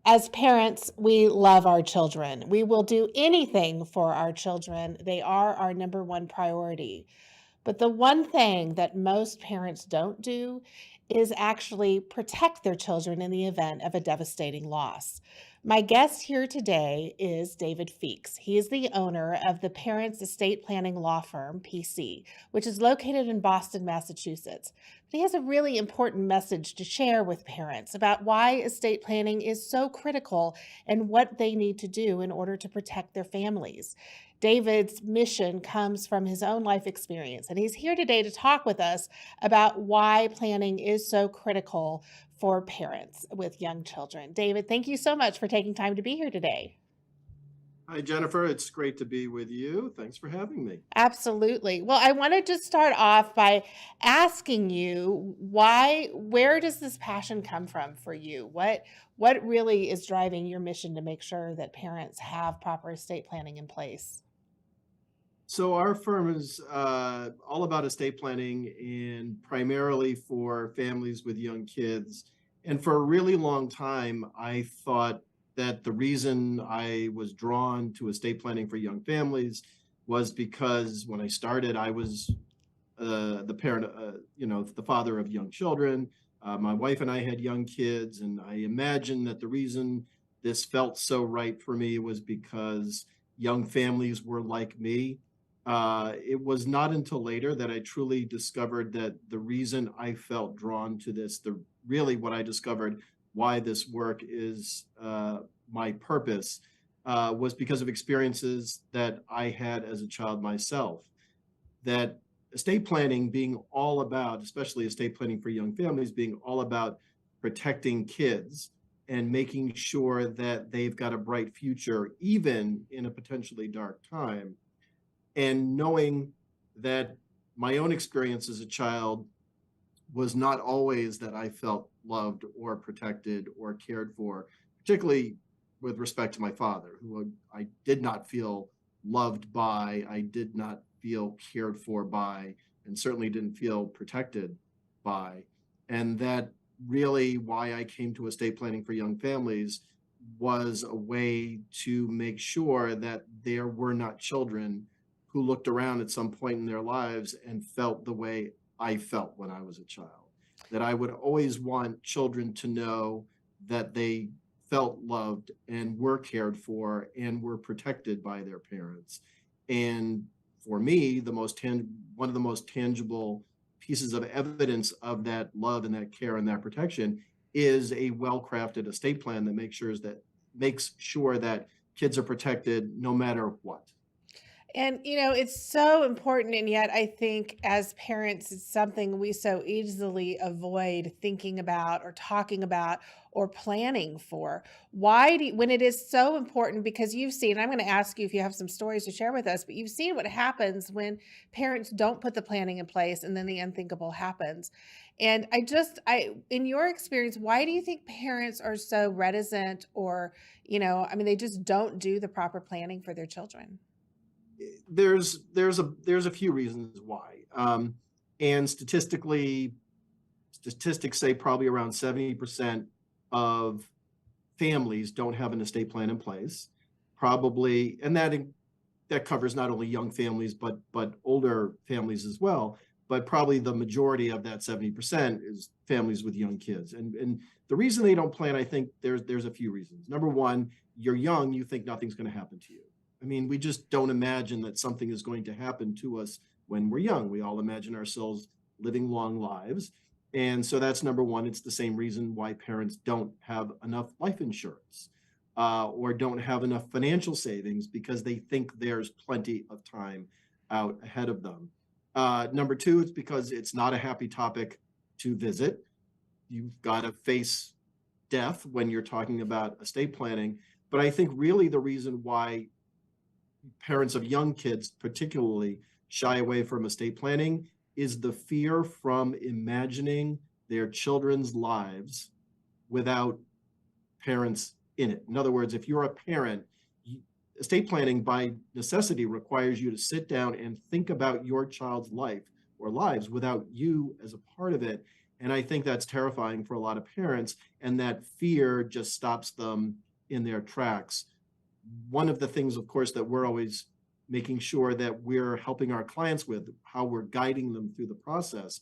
As parents, we love our children. We will do anything for our children. They are our number one priority. But the one thing that most parents don't do is actually protect their children in the event of a devastating loss. My guest here today is David Feakes. He is the owner of the Parents Estate Planning Law Firm, PC, which is located in Boston, Massachusetts. But he has a really important message to share with parents about why estate planning is so critical and what they need to do in order to protect their families. David's mission comes from his own life experience, and he's here today to talk with us about why planning is so critical for parents with young children. David, thank you so much for taking time to be here today. Hi, Jennifer. It's great to be with you. Thanks for having me. Absolutely. Well, I wanted to start off by asking you where does this passion come from for you? What really is driving your mission to make sure that parents have proper estate planning in place? So, our firm is all about estate planning and primarily for families with young kids. And for a really long time, I thought that the reason I was drawn to estate planning for young families was because when I started, I was the parent, the father of young children. My wife and I had young kids, and I imagined that the reason this felt so right for me was because young families were like me. It was not until later that I truly discovered that the reason I felt drawn to this, the really what I discovered why this work is my purpose, was because of experiences that I had as a child myself. That estate planning being all about, especially estate planning for young families, being all about protecting kids and making sure that they've got a bright future, even in a potentially dark time. And knowing that my own experience as a child was not always that I felt loved or protected or cared for, particularly with respect to my father, who I did not feel loved by, I did not feel cared for by, and certainly didn't feel protected by. And that really why I came to estate planning for young families was a way to make sure that there were not children who looked around at some point in their lives and felt the way I felt when I was a child. That I would always want children to know that they felt loved and were cared for and were protected by their parents. And for me, one of the most tangible pieces of evidence of that love and that care and that protection is a well-crafted estate plan that makes sure that kids are protected no matter what. And, it's so important. And yet, I think as parents, it's something we so easily avoid thinking about or talking about or planning for. When it is so important, because you've seen, I'm going to ask you if you have some stories to share with us, but you've seen what happens when parents don't put the planning in place and then the unthinkable happens. And in your experience, why do you think parents are so reticent or, they just don't do the proper planning for their children? There's a few reasons why, and statistics say probably around 70% of families don't have an estate plan in place. Probably, and that covers not only young families but older families as well. But probably the majority of that 70% is families with young kids. And the reason they don't plan, I think there's a few reasons. Number one, you're young, you think nothing's going to happen to you. I mean, we just don't imagine that something is going to happen to us when we're young. We all imagine ourselves living long lives. And so that's number one. It's the same reason why parents don't have enough life insurance or don't have enough financial savings because they think there's plenty of time out ahead of them. Number two, it's because it's not a happy topic to visit. You've got to face death when you're talking about estate planning. But I think really the reason why parents of young kids particularly shy away from estate planning is the fear from imagining their children's lives without parents in it. In other words, if you're a parent, estate planning by necessity requires you to sit down and think about your child's life or lives without you as a part of it. And I think that's terrifying for a lot of parents, and that fear just stops them in their tracks. One of the things, of course, that we're always making sure that we're helping our clients with, how we're guiding them through the process,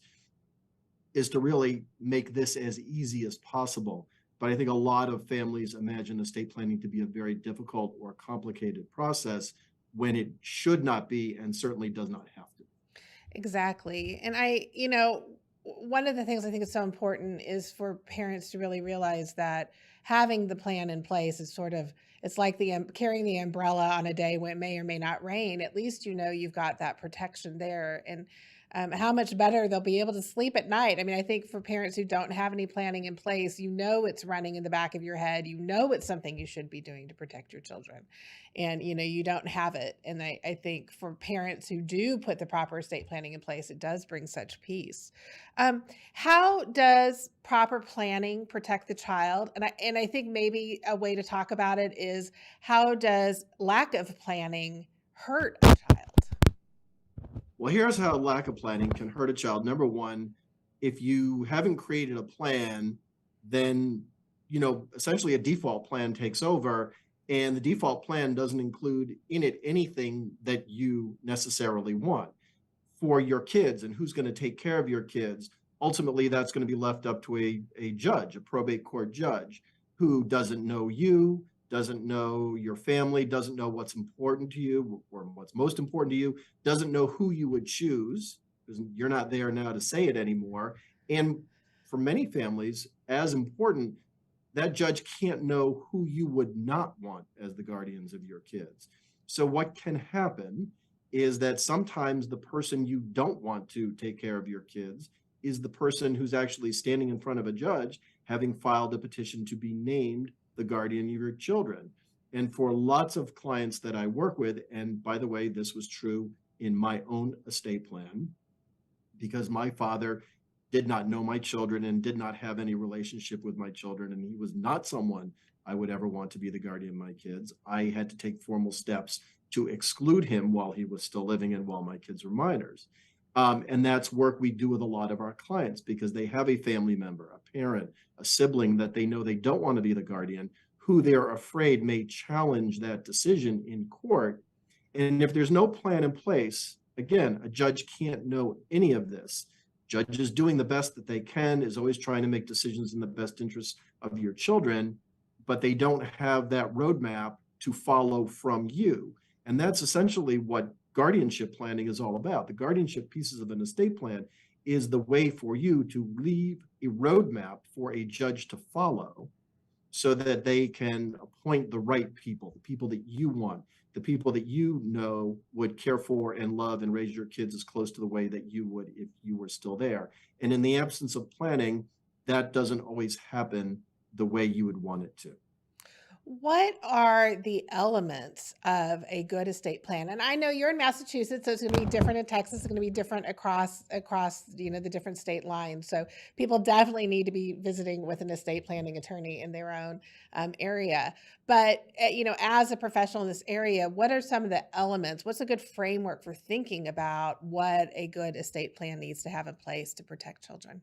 is to really make this as easy as possible. But I think a lot of families imagine estate planning to be a very difficult or complicated process when it should not be, and certainly does not have to. Exactly. And one of the things I think is so important is for parents to really realize that having the plan in place is sort of, it's like carrying the umbrella on a day when it may or may not rain. At least you know you've got that protection there, and how much better they'll be able to sleep at night. I mean, I think for parents who don't have any planning in place, it's running in the back of your head. It's something you should be doing to protect your children, and you don't have it. And I think for parents who do put the proper estate planning in place, it does bring such peace. How does proper planning protect the child? And I think maybe a way to talk about it is, how does lack of planning hurt a child? Well, here's how lack of planning can hurt a child. Number one, if you haven't created a plan, then, essentially a default plan takes over, and the default plan doesn't include in it anything that you necessarily want for your kids and who's going to take care of your kids. Ultimately, that's going to be left up to a judge, a probate court judge, who doesn't know you, doesn't know your family, doesn't know what's important to you or what's most important to you, doesn't know who you would choose, because you're not there now to say it anymore. And for many families, as important, that judge can't know who you would not want as the guardians of your kids. So, what can happen is that sometimes the person you don't want to take care of your kids is the person who's actually standing in front of a judge, having filed a petition to be named the guardian of your children. And for lots of clients that I work with, and by the way, this was true in my own estate plan, because my father did not know my children and did not have any relationship with my children, and he was not someone I would ever want to be the guardian of my kids. I had to take formal steps to exclude him while he was still living and while my kids were minors. And that's work we do with a lot of our clients, because they have a family member, a parent, a sibling that they know they don't want to be the guardian, who they're afraid may challenge that decision in court. And if there's no plan in place, again, a judge can't know any of this. Judges doing the best that they can is always trying to make decisions in the best interest of your children, but they don't have that roadmap to follow from you. And that's essentially what guardianship planning is all about. The guardianship pieces of an estate plan is the way for you to leave a roadmap for a judge to follow, so that they can appoint the right people, the people that you want, the people that you know would care for and love and raise your kids as close to the way that you would if you were still there. And in the absence of planning, that doesn't always happen the way you would want it to. What are the elements of a good estate plan? And I know you're in Massachusetts, so it's going to be different in Texas. It's going to be different across the different state lines. So people definitely need to be visiting with an estate planning attorney in their own area. But as a professional in this area, what are some of the elements? What's a good framework for thinking about what a good estate plan needs to have in place to protect children?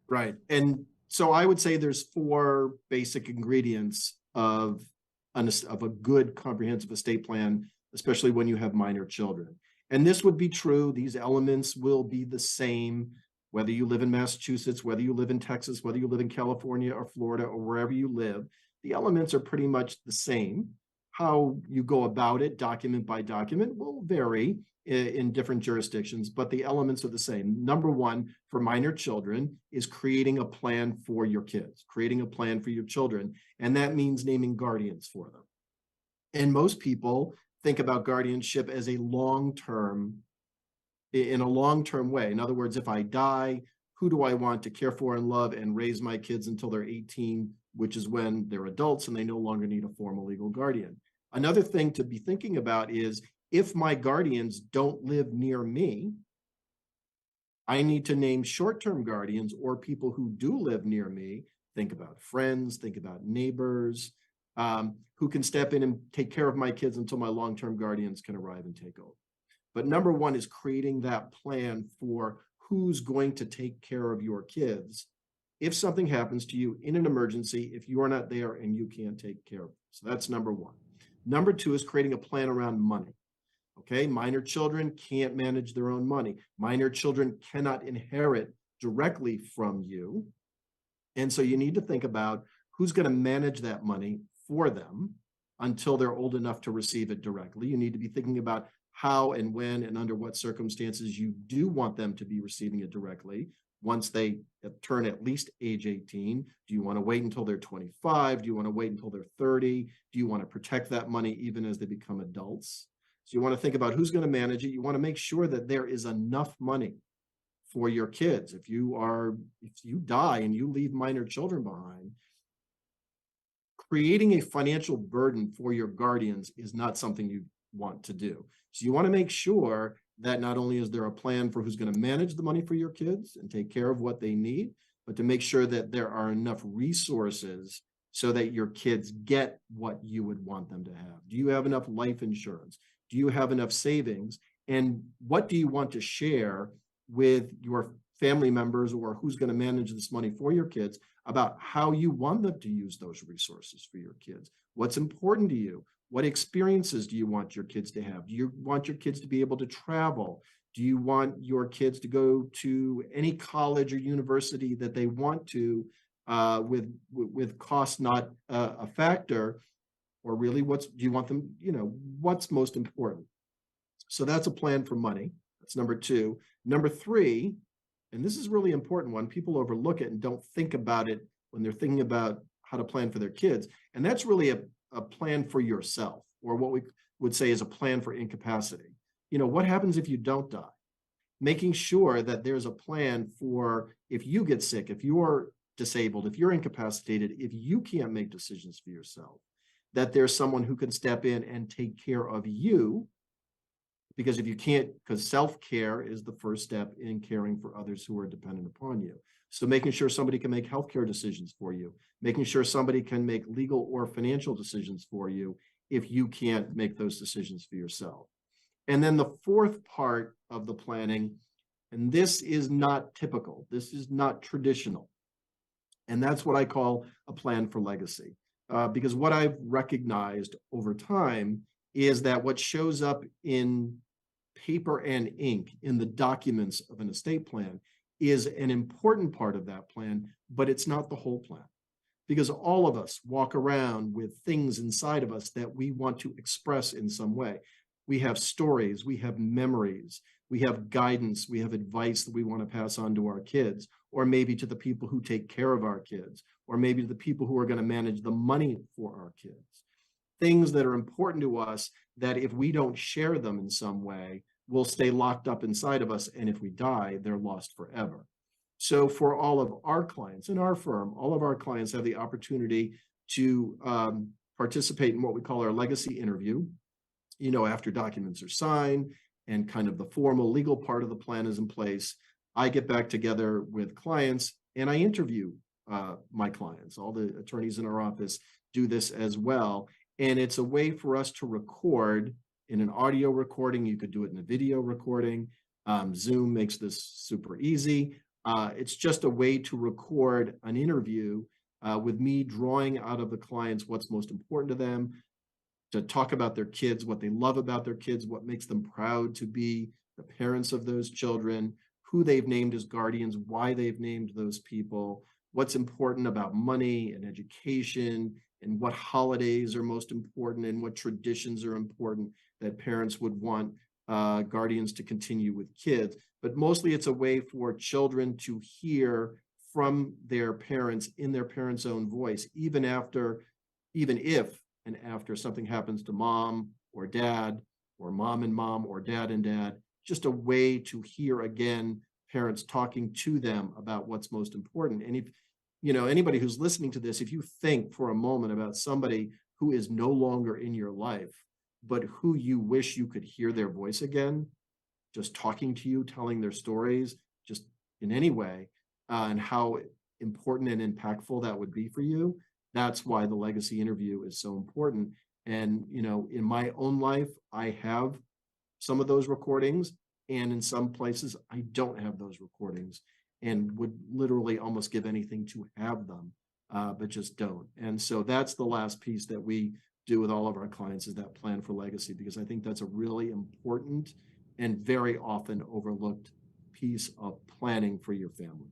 Right. And so I would say there's four basic ingredients of a good comprehensive estate plan, especially when you have minor children. And this would be true. These elements will be the same whether you live in Massachusetts, whether you live in Texas, whether you live in California or Florida or wherever you live. The elements are pretty much the same. How you go about it, document by document, will vary in different jurisdictions, but the elements are the same. Number one, for minor children, is creating a plan for your kids, creating a plan for your children. And that means naming guardians for them. And most people think about guardianship as in a long-term way. In other words, if I die, who do I want to care for and love and raise my kids until they're 18, which is when they're adults and they no longer need a formal legal guardian. Another thing to be thinking about is, if my guardians don't live near me, I need to name short-term guardians or people who do live near me. Think about friends, think about neighbors, who can step in and take care of my kids until my long-term guardians can arrive and take over. But number one is creating that plan for who's going to take care of your kids if something happens to you in an emergency, if you are not there and you can't take care of them. So that's number one. Number two is creating a plan around money. Okay, minor children can't manage their own money. Minor children cannot inherit directly from you. And so you need to think about who's going to manage that money for them until they're old enough to receive it directly. You need to be thinking about how and when and under what circumstances you do want them to be receiving it directly once they turn at least age 18. Do you want to wait until they're 25? Do you want to wait until they're 30? Do you want to protect that money even as they become adults? So you want to think about who's going to manage it. You want to make sure that there is enough money for your kids. If you die and you leave minor children behind, creating a financial burden for your guardians is not something you want to do. So you want to make sure that not only is there a plan for who's going to manage the money for your kids and take care of what they need, but to make sure that there are enough resources so that your kids get what you would want them to have. Do you have enough life insurance? Do you have enough savings? And what do you want to share with your family members or who's going to manage this money for your kids about how you want them to use those resources for your kids? What's important to you? What experiences do you want your kids to have? Do you want your kids to be able to travel? Do you want your kids to go to any college or university that they want to with cost not a factor? Or really, do you want them, what's most important? So that's a plan for money. That's number two. Number three, and this is really important one, people overlook it and don't think about it when they're thinking about how to plan for their kids. And that's really a plan for yourself, or what we would say is a plan for incapacity. What happens if you don't die? Making sure that there's a plan for if you get sick, if you're disabled, if you're incapacitated, if you can't make decisions for yourself, that there's someone who can step in and take care of you. Because if you can't, because self-care is the first step in caring for others who are dependent upon you. So making sure somebody can make healthcare decisions for you, making sure somebody can make legal or financial decisions for you if you can't make those decisions for yourself. And then the fourth part of the planning, and this is not typical, this is not traditional, and that's what I call a plan for legacy. Because what I've recognized over time is that what shows up in paper and ink in the documents of an estate plan is an important part of that plan, but it's not the whole plan. Because all of us walk around with things inside of us that we want to express in some way. We have stories, we have memories, we have guidance, we have advice that we want to pass on to our kids, or maybe to the people who take care of our kids, or maybe to the people who are going to manage the money for our kids. Things that are important to us that if we don't share them in some way, will stay locked up inside of us. And if we die, they're lost forever. So for all of our clients in our firm, all of our clients have the opportunity to participate in what we call our legacy interview. After documents are signed and kind of the formal legal part of the plan is in place, I get back together with clients and I interview my clients. All the attorneys in our office do this as well. And it's a way for us to record in an audio recording. You could do it in a video recording. Zoom makes this super easy. It's just a way to record an interview with me drawing out of the clients what's most important to them, to talk about their kids, what they love about their kids, what makes them proud to be the parents of those children, who they've named as guardians, why they've named those people, what's important about money and education, and what holidays are most important and what traditions are important that parents would want guardians to continue with kids. But mostly it's a way for children to hear from their parents in their parents' own voice, even if and after something happens to mom or dad, or mom and mom, or dad and dad. Just a way to hear again parents talking to them about what's most important. And if anybody who's listening to this, if you think for a moment about somebody who is no longer in your life, but who you wish you could hear their voice again, just talking to you, telling their stories, just in any way, and how important and impactful that would be for you. That's why the legacy interview is so important. And, in my own life, I have some of those recordings. And in some places, I don't have those recordings and would literally almost give anything to have them, but just don't. And so that's the last piece that we do with all of our clients, is that plan for legacy, because I think that's a really important and very often overlooked piece of planning for your family.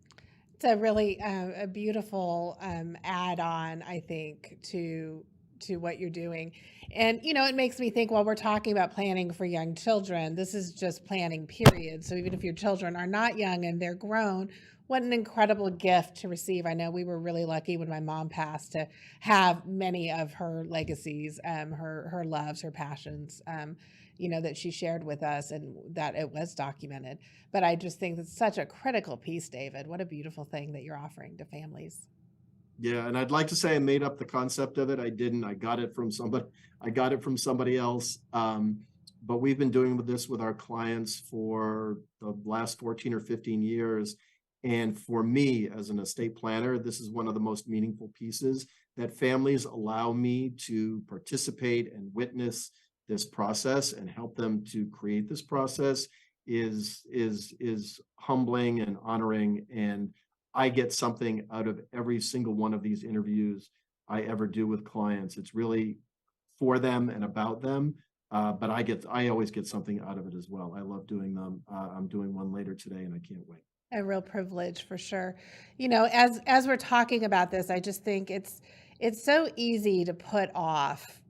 It's a really a beautiful add-on, I think, to what you're doing. And it makes me think, while we're talking about planning for young children, this is just planning, period. So even if your children are not young and they're grown, what an incredible gift to receive. I know we were really lucky when my mom passed to have many of her legacies, her loves, her passions, that she shared with us, and that it was documented. But I just think that's such a critical piece, David. What a beautiful thing that you're offering to families. Yeah, and I'd like to say I made up the concept of it. I didn't. I got it from somebody. I got it from somebody else. But we've been doing this with our clients for the last 14 or 15 years. And for me, as an estate planner, this is one of the most meaningful pieces, that families allow me to participate and witness this process and help them to create this process is humbling and honoring. And I get something out of every single one of these interviews I ever do with clients. It's really for them and about them. But I always get something out of it as well. I love doing them. I'm doing one later today and I can't wait. A real privilege for sure. As we're talking about this, I just think it's so easy to put off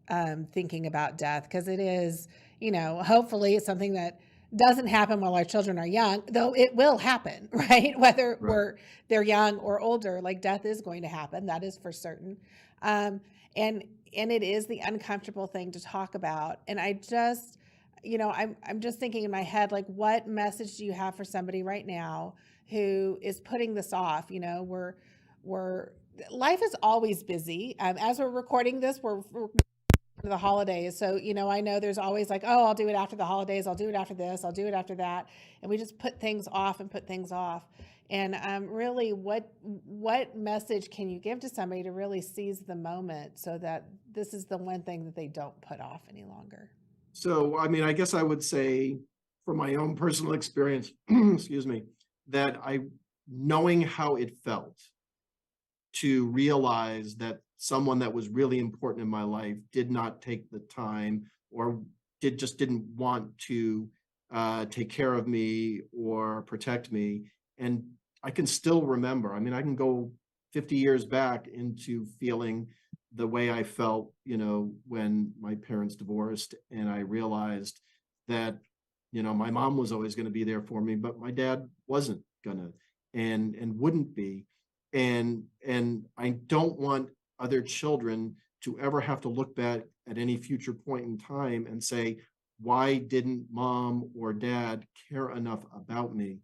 thinking about death, because it is, hopefully it's something that doesn't happen while our children are young, though it will happen, right? Whether Right. they're young or older, like, death is going to happen. That is for certain. Um, and and it is the uncomfortable thing to talk about. And I just, I'm just thinking in my head, like, what message do you have for somebody right now who is putting this off? We're life is always busy. As we're recording this, we're the holidays. So, I know there's always like, oh, I'll do it after the holidays. I'll do it after this. I'll do it after that. And we just put things off and put things off. And really, what message can you give to somebody to really seize the moment, so that this is the one thing that they don't put off any longer? So, I mean, I guess I would say from my own personal experience, excuse me, that knowing how it felt to realize that someone that was really important in my life did not take the time, or didn't want to take care of me or protect me. And I can still remember. I mean, I can go 50 years back into feeling the way I felt, when my parents divorced, and I realized that, my mom was always going to be there for me, but my dad wasn't gonna, and wouldn't be. And I don't want other children to ever have to look back at any future point in time and say, why didn't mom or dad care enough about me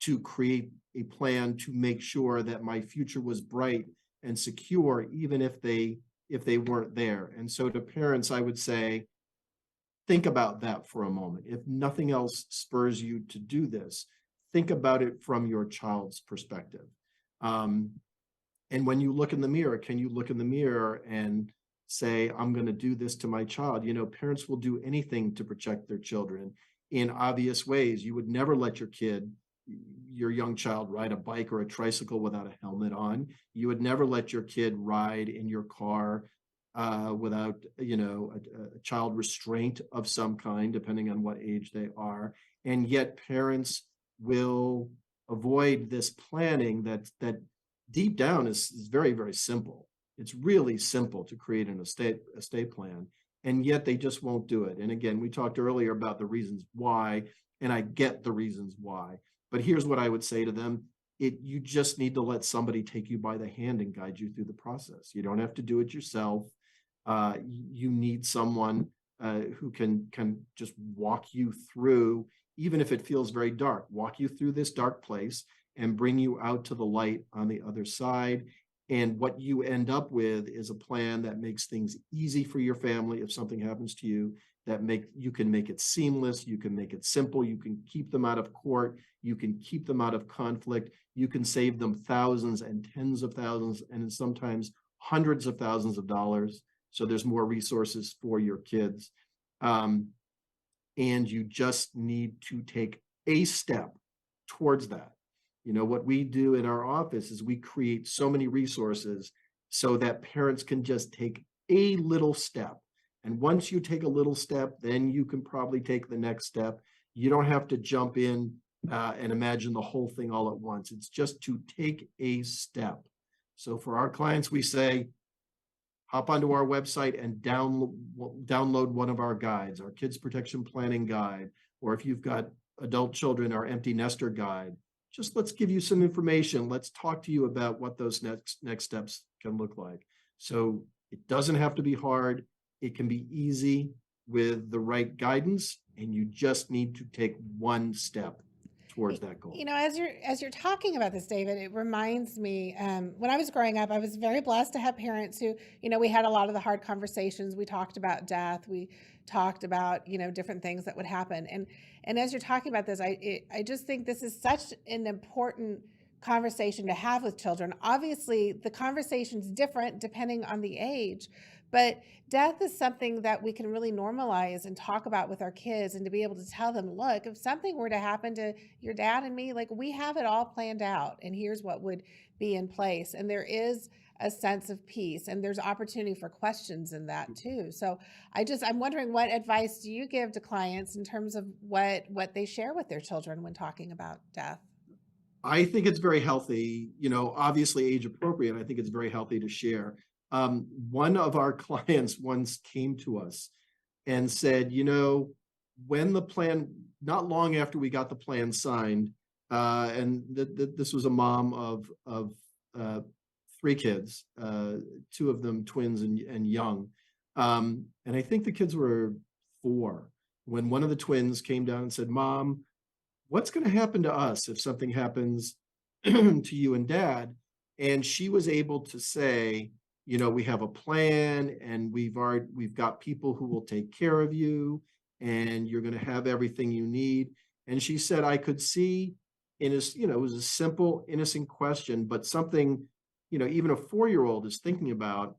to create a plan to make sure that my future was bright and secure, even if they weren't there. And so to parents, I would say, think about that for a moment. If nothing else spurs you to do this, think about it from your child's perspective. Um, and when you look in the mirror, can you look in the mirror and say, I'm going to do this to my child? Parents will do anything to protect their children in obvious ways. You would never let your young child ride a bike or a tricycle without a helmet on. You would never let your kid ride in your car without, a child restraint of some kind, depending on what age they are. And yet parents will avoid this planning that deep down is very, very simple. It's really simple to create an estate plan, and yet they just won't do it. And again, we talked earlier about the reasons why, and I get the reasons why. But here's what I would say to them. You just need to let somebody take you by the hand and guide you through the process. You don't have to do it yourself. You need someone who can just walk you through, even if it feels very dark, walk you through this dark place and bring you out to the light on the other side. And what you end up with is a plan that makes things easy for your family if something happens to you, you can make it seamless, you can make it simple, you can keep them out of court, you can keep them out of conflict, you can save them thousands and tens of thousands and sometimes hundreds of thousands of dollars. So there's more resources for your kids. And you just need to take a step towards that. What we do in our office is we create so many resources so that parents can just take a little step. And once you take a little step, then you can probably take the next step. You don't have to jump in and imagine the whole thing all at once. It's just to take a step. So for our clients, we say, hop onto our website and download one of our guides, our kids protection planning guide, or if you've got adult children, our empty nester guide. Just let's give you some information. Let's talk to you about what those next steps can look like. So it doesn't have to be hard. It can be easy with the right guidance, and you just need to take one step towards that goal. As you're talking about this, David, it reminds me, when I was growing up, I was very blessed to have parents who, we had a lot of the hard conversations. We talked about death. We talked about, different things that would happen. And as you're talking about this, I just think this is such an important conversation to have with children. Obviously, the conversation's different depending on the age, but death is something that we can really normalize and talk about with our kids, and to be able to tell them, look, if something were to happen to your dad and me, like, we have it all planned out, and here's what would be in place. And there is a sense of peace, and there's opportunity for questions in that too. So I'm wondering, what advice do you give to clients in terms of what they share with their children when talking about death? I think it's very healthy, obviously age appropriate. I think it's very healthy to share. One of our clients once came to us and said, when the plan, not long after we got the plan signed, and this was a mom of three kids, two of them twins and young. And I think the kids were 4 when one of the twins came down and said, Mom, what's going to happen to us if something happens to you and dad? And she was able to say, we have a plan, and we've got people who will take care of you, and you're going to have everything you need. And she said, I could see it was a simple, innocent question, but something, even a 4-year-old is thinking about,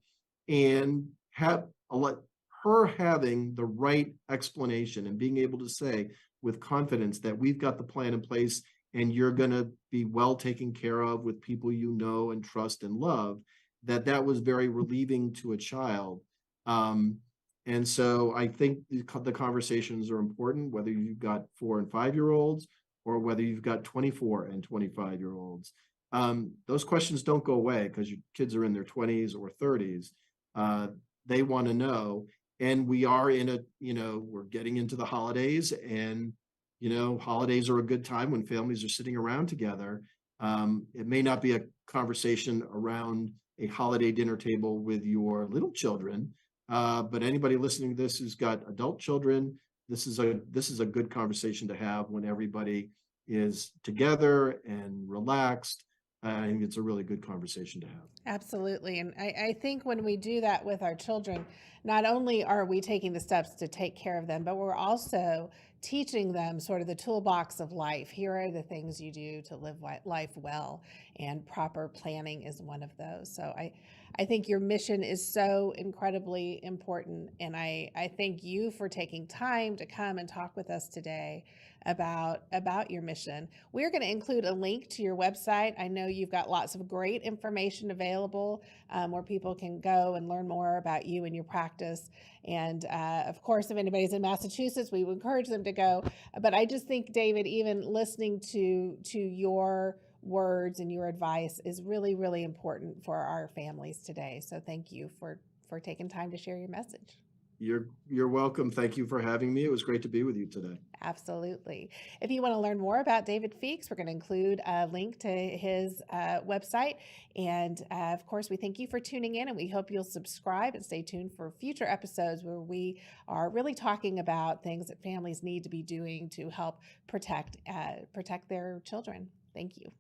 and her having the right explanation and being able to say with confidence that we've got the plan in place, and you're going to be well taken care of with people you know and trust and love, that was very relieving to a child. And so I think the conversations are important, whether you've got 4 and 5-year-olds or whether you've got 24 and 25-year-olds. Those questions don't go away because your kids are in their 20s or 30s. They want to know. And we are we're getting into the holidays, and, holidays are a good time when families are sitting around together. It may not be a conversation around a holiday dinner table with your little children, but anybody listening to this who's got adult children, this is a good conversation to have when everybody is together and relaxed. I think it's a really good conversation to have. Absolutely. And I think when we do that with our children, not only are we taking the steps to take care of them, but we're also teaching them sort of the toolbox of life. Here are the things you do to live life well, and proper planning is one of those. So I think your mission is so incredibly important. And I thank you for taking time to come and talk with us today about your mission. We're going to include a link to your website. I know you've got lots of great information available, where people can go and learn more about you and your practice. And of course, if anybody's in Massachusetts, we would encourage them to go. But I just think, David, even listening to your words and your advice is really, really important for our families today. So thank you for taking time to share your message. You're welcome. Thank you for having me. It was great to be with you today. Absolutely. If you want to learn more about David Feakes, we're going to include a link to his website. And of course, we thank you for tuning in, and we hope you'll subscribe and stay tuned for future episodes where we are really talking about things that families need to be doing to help protect their children. Thank you.